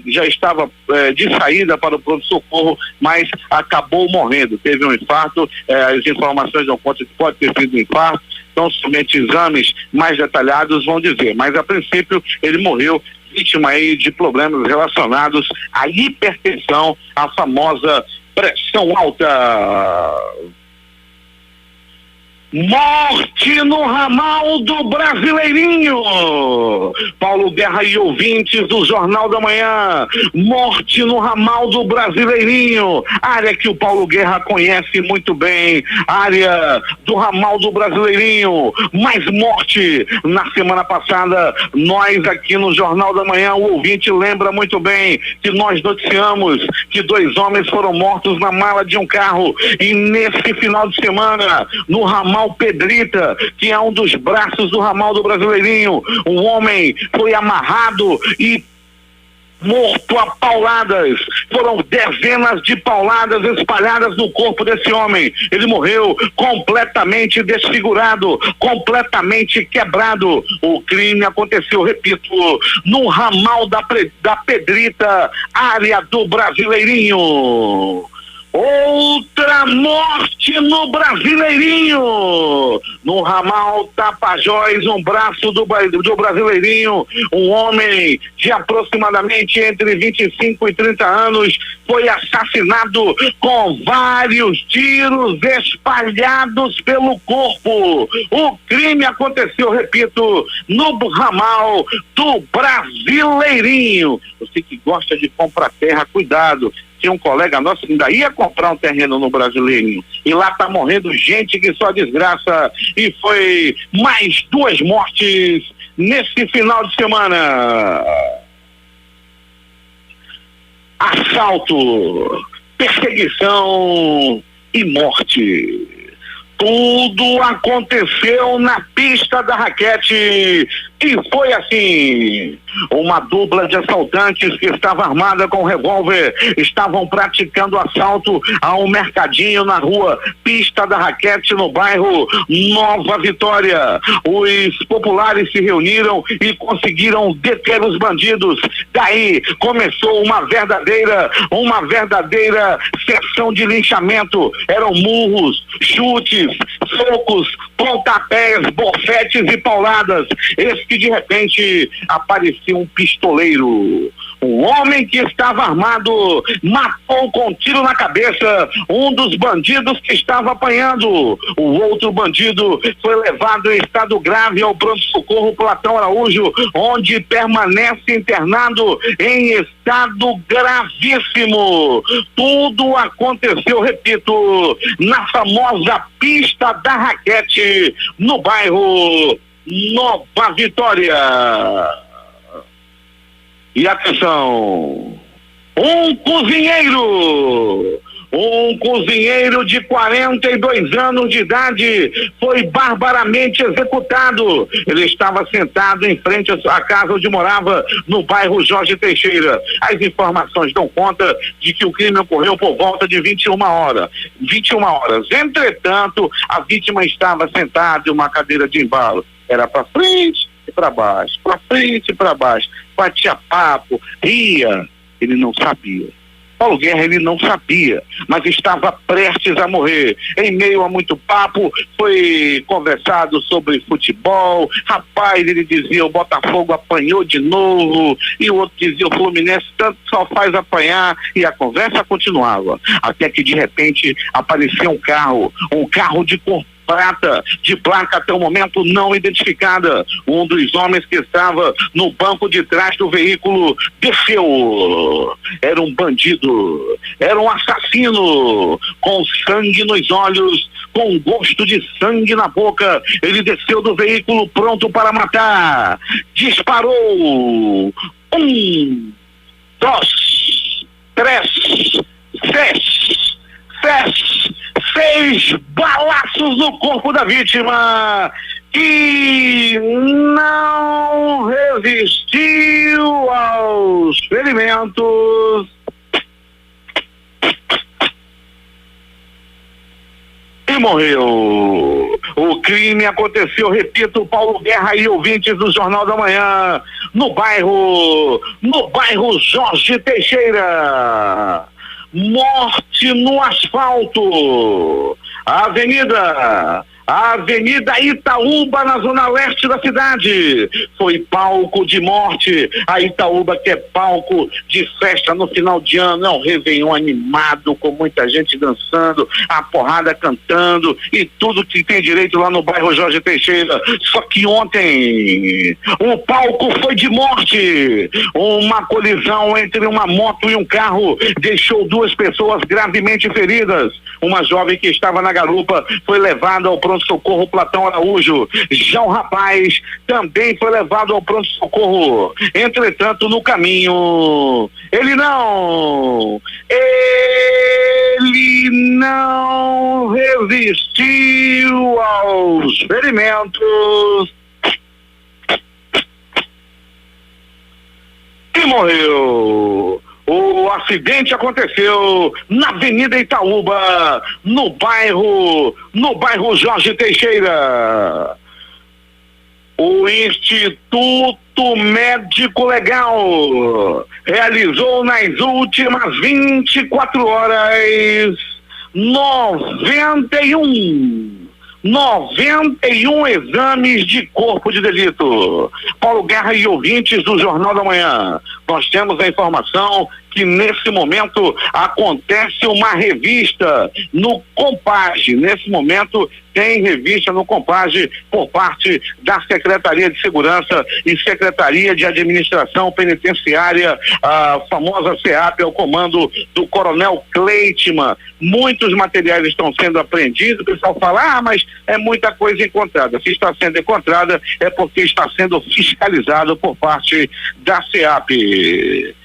já estava de saída para o pronto-socorro, mas acabou morrendo. Teve um infarto, as informações dão conta que pode ter sido um infarto, então somente exames mais detalhados vão dizer, mas a princípio ele morreu vítima aí de problemas relacionados à hipertensão, a famosa pressão alta. Morte no ramal do Brasileirinho. Paulo Guerra e ouvintes do Jornal da Manhã. Morte no ramal do Brasileirinho. Área que o Paulo Guerra conhece muito bem. Área do ramal do Brasileirinho. Mais morte. Na semana passada, nós aqui no Jornal da Manhã, o ouvinte lembra muito bem que nós noticiamos que 2 homens foram mortos na mala de um carro. E nesse final de semana, no ramal Pedrita, que é um dos braços do ramal do Brasileirinho, um homem foi amarrado e morto a pauladas. Foram dezenas de pauladas espalhadas no corpo desse homem. Ele morreu completamente desfigurado, completamente quebrado. O crime aconteceu, repito, no ramal da Pedrita, área do Brasileirinho. Outra morte no Brasileirinho, no ramal Tapajós, um braço do Brasileirinho, um homem de aproximadamente entre 25 e 30 anos foi assassinado com vários tiros espalhados pelo corpo. O crime aconteceu, repito, no ramal do Brasileirinho. Você que gosta de comprar terra, cuidado. Tinha um colega nosso que ainda ia comprar um terreno no Brasileirinho e lá tá morrendo gente que só desgraça, e foi mais 2 mortes nesse final de semana. Assalto, perseguição e morte. Tudo aconteceu na pista da raquete e foi assim. Uma dupla de assaltantes que estava armada com revólver estavam praticando assalto a um mercadinho na rua Pista da Raquete, no bairro Nova Vitória. Os populares se reuniram e conseguiram deter os bandidos. Daí começou uma verdadeira sessão de linchamento. Eram murros, chutes, socos, pontapés, bofetes e pauladas. Esse que de repente apareceu um pistoleiro. Um homem que estava armado matou com um tiro na cabeça um dos bandidos que estava apanhando. O outro bandido foi levado em estado grave ao pronto-socorro Platão Araújo, onde permanece internado em estado gravíssimo. Tudo aconteceu, repito, na famosa Pista da Raquete, no bairro Nova Vitória. E atenção, um cozinheiro de 42 anos de idade foi barbaramente executado. Ele estava sentado em frente à casa onde morava, no bairro Jorge Teixeira. As informações dão conta de que o crime ocorreu por volta de 21 horas. Entretanto, a vítima estava sentada em uma cadeira de embalo. Era para frente e para baixo, para frente e para baixo. Batia papo, ria. Ele não sabia. Paulo Guerra, ele não sabia, mas estava prestes a morrer. Em meio a muito papo, foi conversado sobre futebol. Rapaz, ele dizia, o Botafogo apanhou de novo, e o outro dizia, o Fluminense tanto só faz apanhar, e a conversa continuava. Até que de repente apareceu um carro de cor prata, de placa até o momento não identificada. Um dos homens que estava no banco de trás do veículo desceu. Era um bandido, era um assassino, com sangue nos olhos, com gosto de sangue na boca. Ele desceu do veículo pronto para matar. Disparou. 1, 2, 3, 6 balaços no corpo da vítima, que não resistiu aos ferimentos e morreu. O crime aconteceu, repito, Paulo Guerra e ouvintes do Jornal da Manhã, no bairro Jorge Teixeira. Morte no asfalto. A A Avenida Itaúba, na zona leste da cidade, foi palco de morte. A Itaúba, que é palco de festa no final de ano, é um Réveillon animado, com muita gente dançando, a porrada cantando e tudo que tem direito lá no bairro Jorge Teixeira. Só que ontem o palco foi de morte. Uma colisão entre uma moto e um carro deixou 2 pessoas gravemente feridas. Uma jovem que estava na garupa foi levada ao pronto-socorro Platão Araújo. Já o rapaz também foi levado ao pronto-socorro. Entretanto, no caminho, ele não resistiu aos ferimentos e morreu. O acidente aconteceu na Avenida Itaúba, no bairro Jorge Teixeira. O Instituto Médico Legal realizou nas últimas 24 horas 91 exames de corpo de delito. Paulo Guerra e ouvintes do Jornal da Manhã, nós temos a informação que nesse momento acontece uma revista no Compage. Nesse momento tem revista no Compage por parte da Secretaria de Segurança e Secretaria de Administração Penitenciária, a famosa SEAP, ao comando do Coronel Cleitman. Muitos materiais estão sendo apreendidos. O pessoal fala, mas é muita coisa encontrada. Se está sendo encontrada é porque está sendo fiscalizado por parte da SEAP.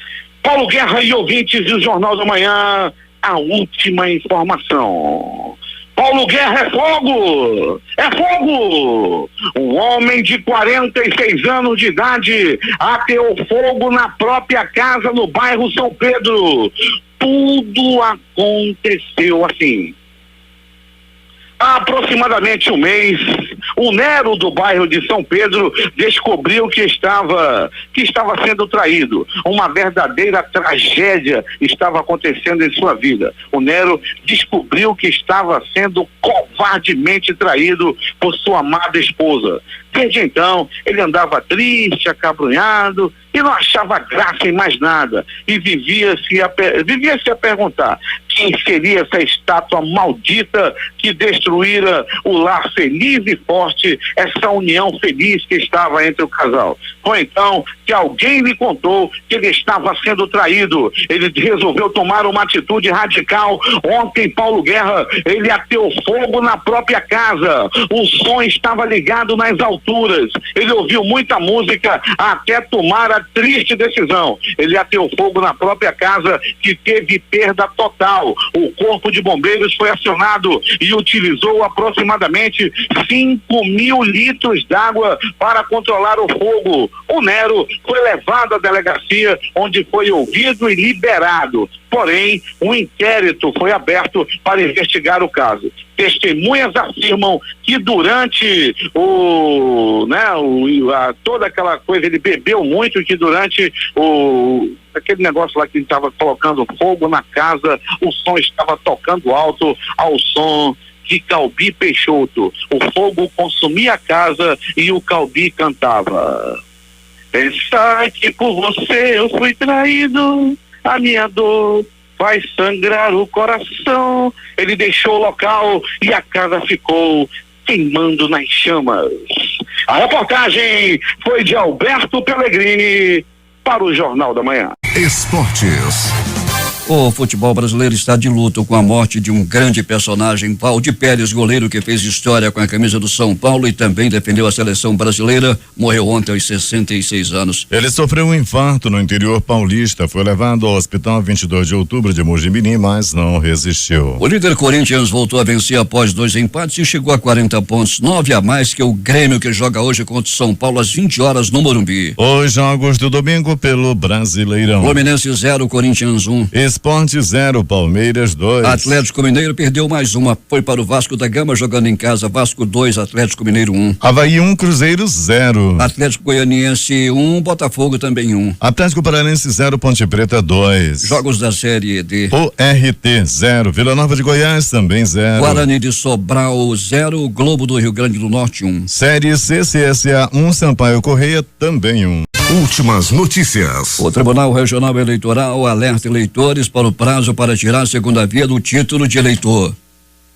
Paulo Guerra e ouvintes do Jornal da Manhã, a última informação. Paulo Guerra, é fogo! É fogo! Um homem de 46 anos de idade ateou fogo na própria casa no bairro São Pedro. Tudo aconteceu assim. Há aproximadamente um mês, o Nero do bairro de São Pedro descobriu que estava sendo traído. Uma verdadeira tragédia estava acontecendo em sua vida. O Nero descobriu que estava sendo covardemente traído por sua amada esposa. Desde então, ele andava triste, acabrunhado e não achava graça em mais nada. E vivia-se a perguntar quem seria essa estátua maldita que destruíra o lar feliz e forte, essa união feliz que estava entre o casal. Foi então que alguém lhe contou que ele estava sendo traído. Ele resolveu tomar uma atitude radical. Ontem, Paulo Guerra, ele ateou fogo na própria casa. O som estava ligado nas alturas. Ele ouviu muita música até tomar a triste decisão. Ele ateou fogo na própria casa, que teve perda total. O corpo de bombeiros foi acionado e utilizou aproximadamente 5.000 litros d'água para controlar o fogo. O Nero foi levado à delegacia, onde foi ouvido e liberado. Porém, um inquérito foi aberto para investigar o caso. Testemunhas afirmam que durante toda aquela coisa, ele bebeu muito e que durante aquele negócio lá que ele estava colocando fogo na casa, o som estava tocando alto ao som de Calbi Peixoto. O fogo consumia a casa e o Calbi cantava: pensar que por você eu fui traído, a minha dor faz sangrar o coração. Ele deixou o local e a casa ficou queimando nas chamas. A reportagem foi de Alberto Pellegrini para o Jornal da Manhã. Esportes. O futebol brasileiro está de luto com a morte de um grande personagem, Valdir Pérez, goleiro que fez história com a camisa do São Paulo e também defendeu a seleção brasileira. Morreu ontem aos 66 anos. Ele sofreu um infarto no interior paulista, foi levado ao hospital 22 de outubro de Mojimirim, mas não resistiu. O líder Corinthians voltou a vencer após 2 empates e chegou a 40 pontos, 9 a mais que o Grêmio, que joga hoje contra o São Paulo às 20 horas no Morumbi. Os jogos do domingo pelo Brasileirão. Fluminense 0, Corinthians 1. Sport 0, Palmeiras 2. Atlético Mineiro perdeu mais uma, foi para o Vasco da Gama jogando em casa, Vasco 2, Atlético Mineiro 1. Avaí 1, Cruzeiro 0. Atlético Goianiense 1, Botafogo também 1. Atlético Paranense 0, Ponte Preta 2. Jogos da Série D. ORT 0, Vila Nova de Goiás também 0. Guarani de Sobral 0, Globo do Rio Grande do Norte 1. Série C, CSA 1, Sampaio Correia também 1. Últimas notícias. O Tribunal Regional Eleitoral alerta eleitores para o prazo para tirar a segunda via do título de eleitor.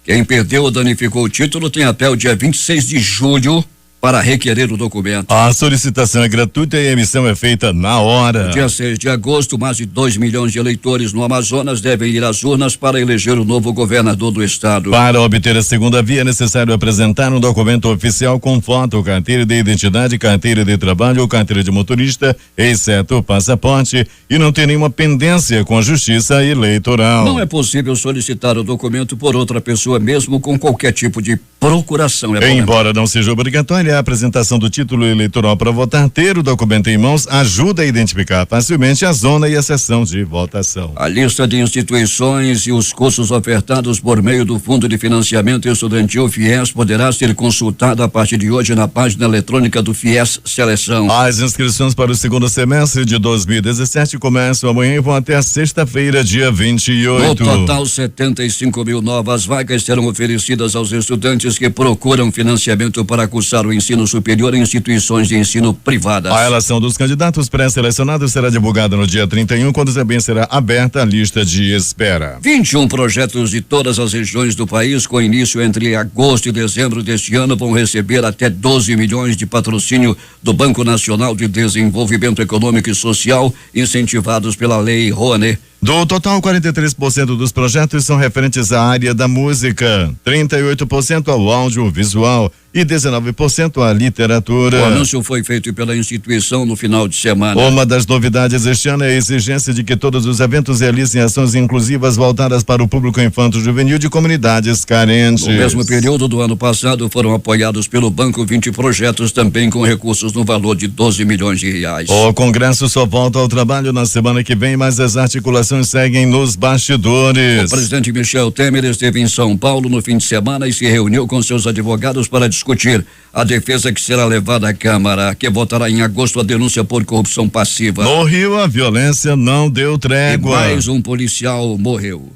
Quem perdeu ou danificou o título tem até o dia 26 de julho para requerer o documento. A solicitação é gratuita e a emissão é feita na hora. No dia 6 de agosto, mais de 2 milhões de eleitores no Amazonas devem ir às urnas para eleger o novo governador do estado. Para obter a segunda via é necessário apresentar um documento oficial com foto, carteira de identidade, carteira de trabalho ou carteira de motorista, exceto o passaporte, e não ter nenhuma pendência com a Justiça Eleitoral. Não é possível solicitar o documento por outra pessoa, mesmo com qualquer tipo de procuração. Embora não seja obrigatória a apresentação do título eleitoral para votar, ter o documento em mãos ajuda a identificar facilmente a zona e a sessão de votação. A lista de instituições e os cursos ofertados por meio do Fundo de Financiamento Estudantil FIES poderá ser consultada a partir de hoje na página eletrônica do FIES Seleção. As inscrições para o segundo semestre de 2017 começam amanhã e vão até a sexta-feira, dia 28. No total, 75 mil novas vagas serão oferecidas aos estudantes que procuram financiamento para cursar o ensino superior em instituições de ensino privadas. A relação dos candidatos pré-selecionados será divulgada no dia 31, quando também será aberta a lista de espera. 21 projetos de todas as regiões do país, com início entre agosto e dezembro deste ano, vão receber até 12 milhões de patrocínio do Banco Nacional de Desenvolvimento Econômico e Social, incentivados pela Lei Rouanet. Do total, 43% dos projetos são referentes à área da música, 38% ao audiovisual e 19% à literatura. O anúncio foi feito pela instituição no final de semana. Uma das novidades este ano é a exigência de que todos os eventos realizem ações inclusivas voltadas para o público infanto-juvenil de comunidades carentes. No mesmo período do ano passado, foram apoiados pelo banco 20 projetos, também com recursos no valor de 12 milhões de reais. O Congresso só volta ao trabalho na semana que vem, mas as articulações seguem nos bastidores. O presidente Michel Temer esteve em São Paulo no fim de semana e se reuniu com seus advogados para discutir a defesa que será levada à Câmara, que votará em agosto a denúncia por corrupção passiva. No Rio, a violência não deu trégua. E mais um policial morreu.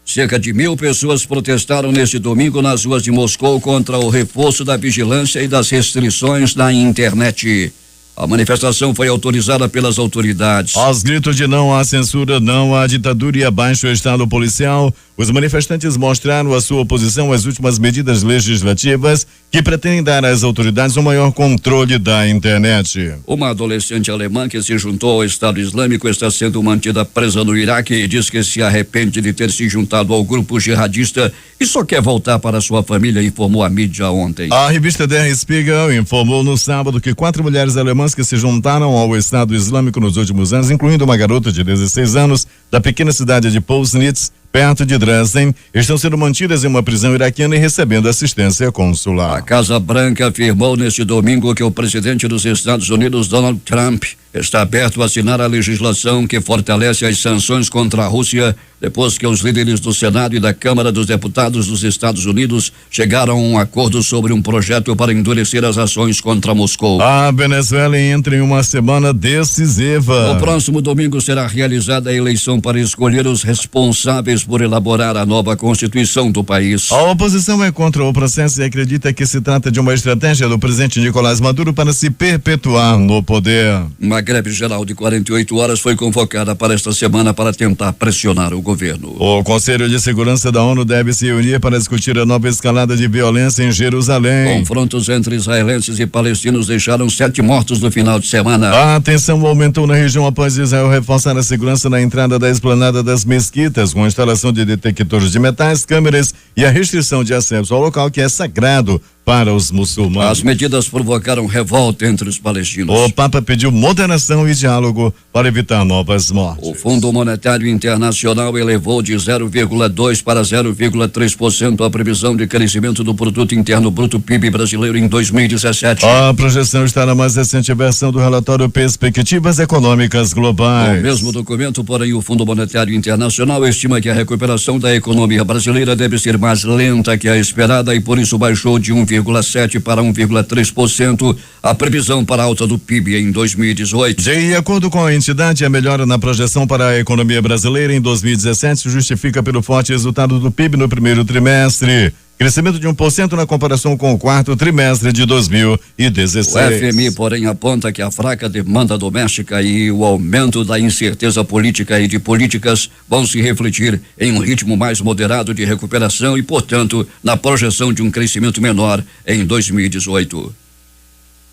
Cerca de 1.000 pessoas protestaram neste domingo nas ruas de Moscou contra o reforço da vigilância e das restrições na internet. A manifestação foi autorizada pelas autoridades. Aos gritos de não à censura, não à ditadura e abaixo o Estado policial, os manifestantes mostraram a sua oposição às últimas medidas legislativas que pretendem dar às autoridades um maior controle da internet. Uma adolescente alemã que se juntou ao Estado Islâmico está sendo mantida presa no Iraque e diz que se arrepende de ter se juntado ao grupo jihadista e só quer voltar para sua família, informou a mídia ontem. A revista Der Spiegel informou no sábado que 4 mulheres alemãs que se juntaram ao Estado Islâmico nos últimos anos, incluindo uma garota de 16 anos da pequena cidade de Pulsnitz, perto de Dresden, estão sendo mantidas em uma prisão iraquiana e recebendo assistência consular. A Casa Branca afirmou neste domingo que o presidente dos Estados Unidos, Donald Trump, está aberto a assinar a legislação que fortalece as sanções contra a Rússia, depois que os líderes do Senado e da Câmara dos Deputados dos Estados Unidos chegaram a um acordo sobre um projeto para endurecer as ações contra Moscou. A Venezuela entra em uma semana decisiva. No próximo domingo será realizada a eleição para escolher os responsáveis por elaborar a nova Constituição do país. A oposição é contra o processo e acredita que se trata de uma estratégia do presidente Nicolás Maduro para se perpetuar no poder. Uma greve geral de 48 horas foi convocada para esta semana para tentar pressionar o governo. O Conselho de Segurança da ONU deve se reunir para discutir a nova escalada de violência em Jerusalém. Confrontos entre israelenses e palestinos deixaram 7 mortos no final de semana. A tensão aumentou na região após Israel reforçar a segurança na entrada da esplanada das mesquitas, com a instalação de detectores de metais, câmeras e a restrição de acesso ao local que é sagrado para os muçulmanos. As medidas provocaram revolta entre os palestinos. O Papa pediu moderação e diálogo para evitar novas mortes. O Fundo Monetário Internacional elevou de 0,2% para 0,3% a previsão de crescimento do Produto Interno Bruto PIB brasileiro em 2017. A projeção está na mais recente versão do relatório Perspectivas Econômicas Globais. O mesmo documento, porém, o Fundo Monetário Internacional estima que a recuperação da economia brasileira deve ser mais lenta que a esperada e por isso baixou de 1,7% para 1,3% a previsão para a alta do PIB em 2018. De acordo com a entidade, a melhora na projeção para a economia brasileira em 2017 se justifica pelo forte resultado do PIB no primeiro trimestre. Crescimento de 1% na comparação com o quarto trimestre de 2016. O FMI, porém, aponta que a fraca demanda doméstica e o aumento da incerteza política e de políticas vão se refletir em um ritmo mais moderado de recuperação e, portanto, na projeção de um crescimento menor em 2018.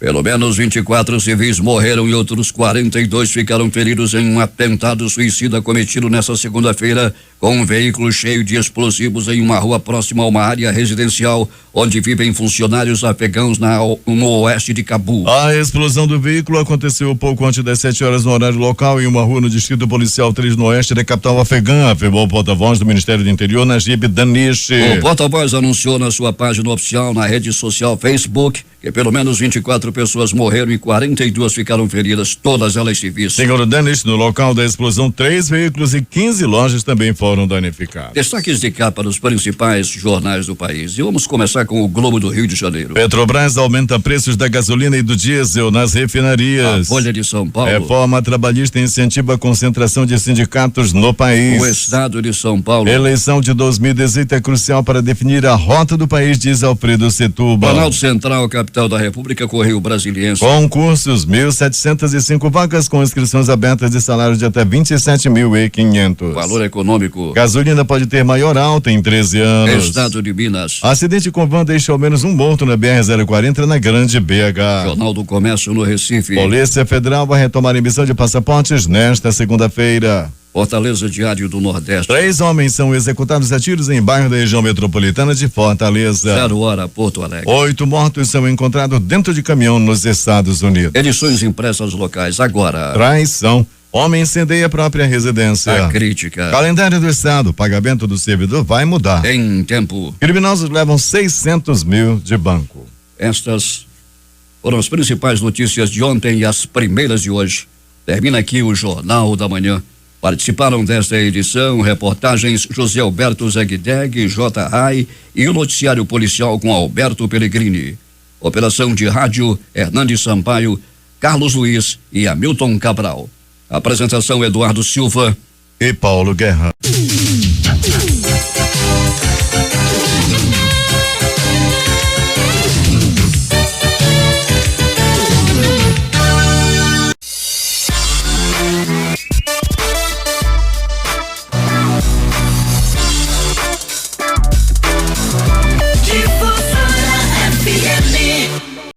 Pelo menos 24 civis morreram e outros 42 ficaram feridos em um atentado suicida cometido nesta segunda-feira com um veículo cheio de explosivos em uma rua próxima a uma área residencial onde vivem funcionários afegãos no oeste de Cabul. A explosão do veículo aconteceu pouco antes das 7 horas no horário local em uma rua no distrito policial 3 no oeste da capital afegã, afirmou o porta-voz do Ministério do Interior, Najib Danish. O porta-voz anunciou na sua página oficial na rede social Facebook que pelo menos 24 pessoas morreram e 42 ficaram feridas, todas elas civis. Senhor Danish, no local da explosão, 3 veículos e 15 lojas também foram danificadas. Destaques de capa dos principais jornais do país. E vamos começar com o Globo do Rio de Janeiro. Petrobras aumenta preços da gasolina e do diesel nas refinarias. A Folha de São Paulo. Reforma trabalhista incentiva a concentração de sindicatos no país. O Estado de São Paulo. Eleição de 2018 é crucial para definir a rota do país, diz Alfredo Setúbal. Planalto Central, capital da República, Correio Brasiliense. Concursos, 1.705 vagas com inscrições abertas de salário de até 27.500. Valor econômico. Gasolina pode ter maior alta em 13 anos. Estado de Minas. Acidente com van deixa ao menos um morto na BR-040 na Grande BH. Jornal do Comércio no Recife. Polícia Federal vai retomar a emissão de passaportes nesta segunda-feira. Fortaleza, Diário do Nordeste. 3 homens são executados a tiros em bairro da região metropolitana de Fortaleza. 0 hora, Porto Alegre. 8 mortos são encontrados dentro de caminhão nos Estados Unidos. Edições impressas locais. Agora. Traição. Homem incendeia a própria residência. A crítica. Calendário do Estado. Pagamento do servidor vai mudar. Em tempo. Criminosos levam 600 mil de banco. Estas foram as principais notícias de ontem e as primeiras de hoje. Termina aqui o Jornal da Manhã. Participaram desta edição reportagens José Alberto Zegdeg, J. Rai e o noticiário policial com Alberto Pellegrini. Operação de rádio Hernandes Sampaio, Carlos Luiz e Hamilton Cabral. Apresentação Eduardo Silva e Paulo Guerra.